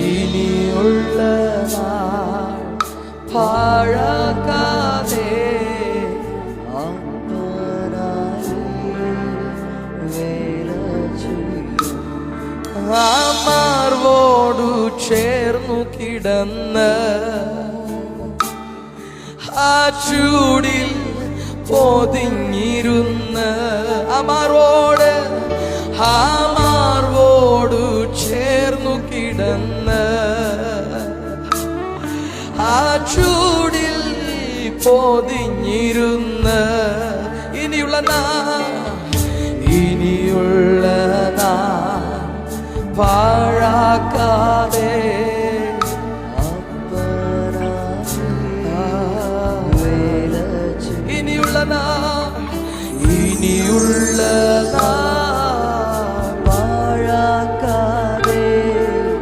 ഇനിയുള്ള നാൾ പാഴാക്കാതെ മാർവോടു ചേർന്നു കിടന്ന് ആ ചൂടിൽ പൊതിഞ്ഞിരുന്ന് മാർവോടു ചേർന്നു കിടന്ന് ആ ചൂടിൽ പൊതിഞ്ഞിരുന്ന് ഇനിയുള്ള പാഴാക്കാതെ ഇനിയുള്ള